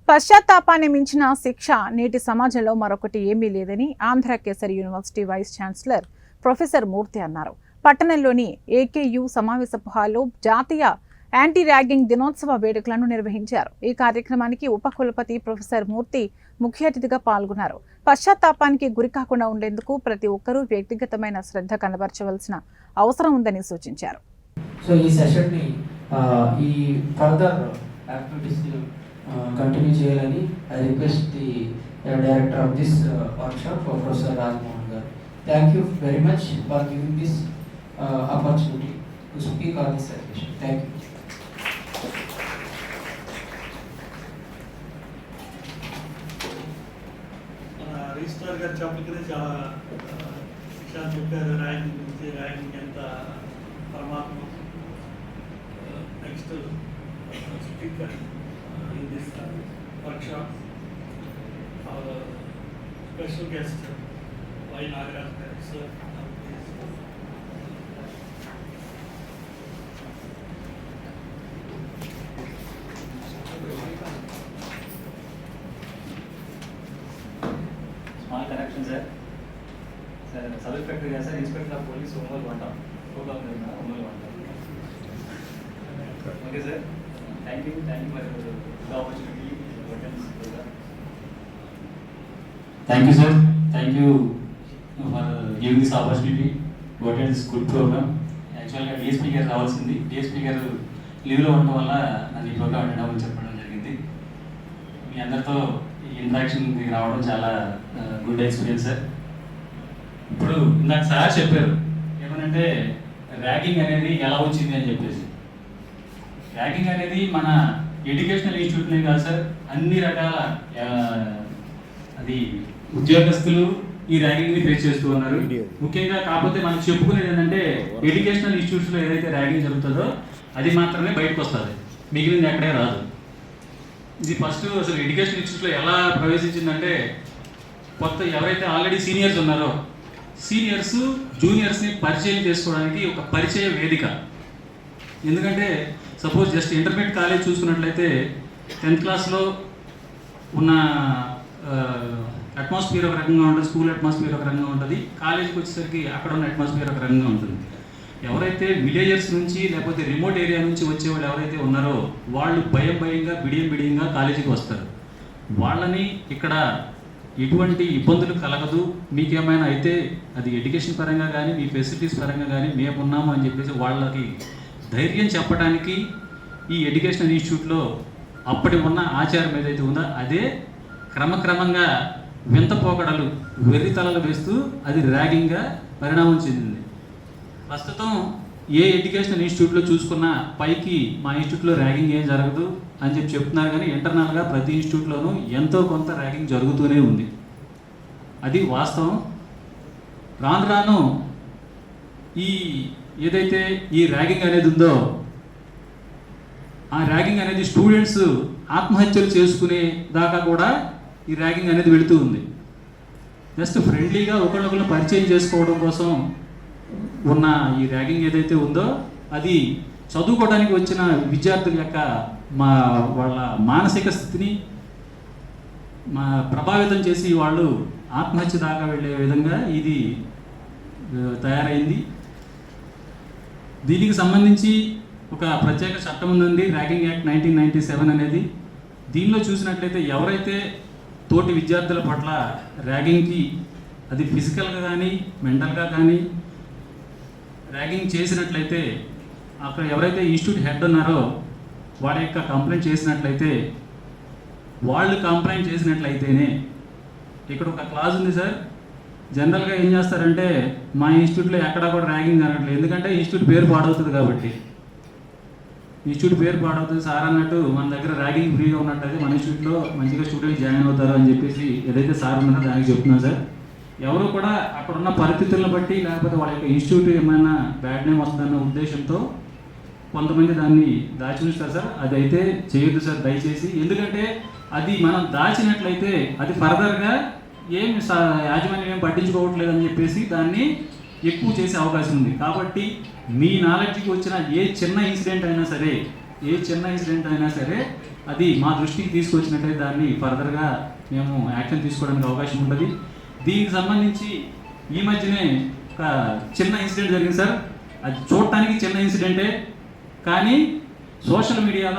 పశ్చాత్తాపాన్ని మించిన శిక్ష నేటి సమాజంలో మరొకటి ఏమీ లేదని Andhra Kesari university vice chancellor professor Murthy అన్నారు. పట్టణంలోని ఏకేయు సమావేశపు హాల్లో జాతీయ యాంటీ ర్యాగింగ్ దినోత్సవ వేడుకలను నిర్వహించారు. ఈ కార్యక్రమానికి ఉపకులపతి ప్రొఫెసర్ మూర్తి ముఖ్య అతిథిగా పాల్గొన్నారు. పశ్చాత్తాపానికి గురికాకుండా ఉండేందుకు ప్రతి ఒక్కరూ వ్యక్తిగతమైన శ్రద్ధ కనబరచవలసిన అవసరం ఉందని సూచించారు. సో ఈ సెషన్ని ఈ ఫర్దర్ యాక్టివిటీస్ కంటిన్యూ చేయాలని I request the director of this workshop professor Rajamohan గారు. Thank you very much for giving this opportunity to speak on this occasion. Thank you. Registrar గారు చెప్పకనే చాలా విషయాలు చెప్పారు. ర్యాంకింగ్ గురించి, ర్యాంకింగ్ ఎంత పరమాత్మ. Next speaker in this workshop, our special guest, Y. Nagaraj sir. Small correction, sir. Sir, sub-inspector sir, inspector of police, Ummal Vanta. Okay, sir. Thank you for the opportunity. Thank you, sir. Thank you for giving this opportunity to attend this good program. Actually, DSP గారు రావాల్సింది. DSP గారు లీవ్లో ఉండడం వల్ల నన్ను ఈ programme attend అవ్వని చెప్పడం జరిగింది. మీ అందరితో ఈ ఇంట్రాక్షన్కి రావడం చాలా గుడ్ ఎక్స్పీరియన్స్ సార్. ఇప్పుడు ఇందాక సార్ చెప్పారు ఏమనంటే ర్యాగింగ్ అనేది ఎలా వచ్చింది అని చెప్పేసి. ర్యాగింగ్ అనేది మన ఎడ్యుకేషనల్ ఇన్స్టిట్యూట్నే కాదు సార్, అన్ని రకాల అది ఉద్యోగస్తులు ఈ ర్యాగింగ్ని ఫేస్ చేస్తూ ఉన్నారు. ముఖ్యంగా కాకపోతే మనం చెప్పుకునేది ఏంటంటే ఎడ్యుకేషనల్ ఇన్స్టిట్యూట్స్లో ఏదైతే ర్యాగింగ్ జరుగుతుందో అది మాత్రమే బయటకు వస్తుంది, మిగిలింది ఎక్కడే రాదు. ఇది ఫస్ట్ అసలు ఎడ్యుకేషన్ ఇన్స్టిట్యూట్లో ఎలా ప్రవేశించిందంటే కొత్త ఎవరైతే ఆల్రెడీ సీనియర్స్ ఉన్నారో సీనియర్స్ జూనియర్స్ని పరిచయం చేసుకోవడానికి ఒక పరిచయ వేదిక. ఎందుకంటే సపోజ్ జస్ట్ ఇంటర్మీడియట్ కాలేజ్ చూసుకున్నట్లయితే 10th క్లాస్లో ఉన్న అట్మాస్ఫియర్ ఒక రకంగా ఉంటుంది, స్కూల్ అట్మాస్ఫియర్ ఒక రకంగా ఉంటుంది, కాలేజీకి వచ్చేసరికి అక్కడ ఉన్న అట్మాస్ఫియర్ ఒక రకంగా ఉంటుంది. ఎవరైతే విలేజర్స్ నుంచి లేకపోతే రిమోట్ ఏరియా నుంచి వచ్చేవాళ్ళు ఎవరైతే ఉన్నారో వాళ్ళు భయంగా బిడియంగా కాలేజీకి వస్తారు. వాళ్ళని ఇక్కడ ఎటువంటి ఇబ్బందులు కలగదు, మీకేమైనా అయితే అది ఎడ్యుకేషన్ పరంగా కానీ మీ ఫెసిలిటీస్ పరంగా కానీ మేము ఉన్నాము అని చెప్పేసి వాళ్ళకి ధైర్యం చెప్పడానికి ఈ ఎడ్యుకేషనల్ ఇన్స్టిట్యూట్లో అప్పటి ఉన్న ఆచారం ఏదైతే ఉందో అదే క్రమక్రమంగా వింత పోకడలు వెర్రితలలు వేస్తూ అది ర్యాగింగ్గా పరిణామం చెందింది. ప్రస్తుతం ఏ ఎడ్యుకేషనల్ ఇన్స్టిట్యూట్లో చూసుకున్నా పైకి మా ఇన్స్టిట్యూట్లో ర్యాగింగ్ ఏం జరగదు అని చెప్తున్నారు, కానీ ఇంటర్నల్గా ప్రతి ఇన్స్టిట్యూట్లోనూ ఎంతో కొంత ర్యాగింగ్ జరుగుతూనే ఉంది. అది వాస్తవం. రాను ఈ ఏదైతే ఈ ర్యాగింగ్ అనేది ఉందో ఆ ర్యాగింగ్ అనేది స్టూడెంట్స్ ఆత్మహత్యలు చేసుకునే దాకా కూడా ఈ ర్యాగింగ్ అనేది వెళుతూ ఉంది. జస్ట్ ఫ్రెండ్లీగా ఒకళ్ళొకళ్ళు పరిచయం చేసుకోవడం కోసం ఉన్న ఈ ర్యాగింగ్ ఏదైతే ఉందో అది చదువుకోవడానికి వచ్చిన విద్యార్థుల యొక్క వాళ్ళ మానసిక స్థితిని ప్రభావితం చేసి వాళ్ళు ఆత్మహత్య దాకా వెళ్ళే విధంగా ఇది తయారైంది. దీనికి సంబంధించి ఒక ప్రత్యేక చట్టం ఉందండి, ర్యాగింగ్ యాక్ట్ 1997 అనేది. దీనిలో చూసినట్లయితే ఎవరైతే తోటి విద్యార్థుల పట్ల ర్యాగింగ్కి అది ఫిజికల్గా కానీ మెంటల్గా కానీ ర్యాగింగ్ చేసినట్లయితే అక్కడ ఎవరైతే ఇన్స్టిట్యూట్ హెడ్ ఉన్నారో వారి యొక్క కంప్లైంట్ చేసినట్లయితే వాళ్ళు కంప్లైంట్ చేసినట్లయితేనే ఇక్కడ ఒక క్లాజ్ ఉంది సార్. జనరల్గా ఏం చేస్తారంటే మా ఇన్స్టిట్యూట్లో ఎక్కడా కూడా ర్యాగింగ్ జరగట్లేదు, ఎందుకంటే ఇన్స్టిట్యూట్ పేరు పాడవుతుంది కాబట్టి. ఇన్స్టిట్యూట్ పేరు పాడవుతుంది సార్ అన్నట్టు మన దగ్గర ర్యాగింగ్ ఫ్రీగా ఉన్నట్టయితే మన ఇన్స్టిట్యూట్లో మంచిగా స్టూడెంట్స్ జాయిన్ అవుతారు అని చెప్పేసి ఏదైతే సార్ ఉన్నారో దానికి చెప్తున్నాను సార్. ఎవరు కూడా అక్కడ ఉన్న పరిస్థితులను బట్టి లేకపోతే వాళ్ళ యొక్క ఇన్స్టిట్యూట్ ఏమైనా బ్యాడ్ నేమ్ వస్తుందన్న ఉద్దేశంతో కొంతమంది దాన్ని దాచి ఉంచుతారు సార్. అది అయితే చేయొద్దు సార్ దయచేసి, ఎందుకంటే అది మనం దాచినట్లయితే అది ఫర్దర్గా యాజమాన్యం ఏం పట్టించుకోవట్లేదు అని చెప్పేసి దాన్ని ఎక్కువ చేసే అవకాశం ఉంది. కాబట్టి మీ నాలెడ్జ్కి వచ్చిన ఏ చిన్న ఇన్సిడెంట్ అయినా సరే అది మా దృష్టికి తీసుకొచ్చినట్లయితే దాన్ని ఫర్దర్గా మేము యాక్షన్ తీసుకోవడానికి అవకాశం ఉంటుంది. దీనికి సంబంధించి ఈ మధ్యనే ఒక చిన్న ఇన్సిడెంట్ జరిగింది సార్. అది చూడటానికి చిన్న ఇన్సిడెంటే, కానీ సోషల్ మీడియాలో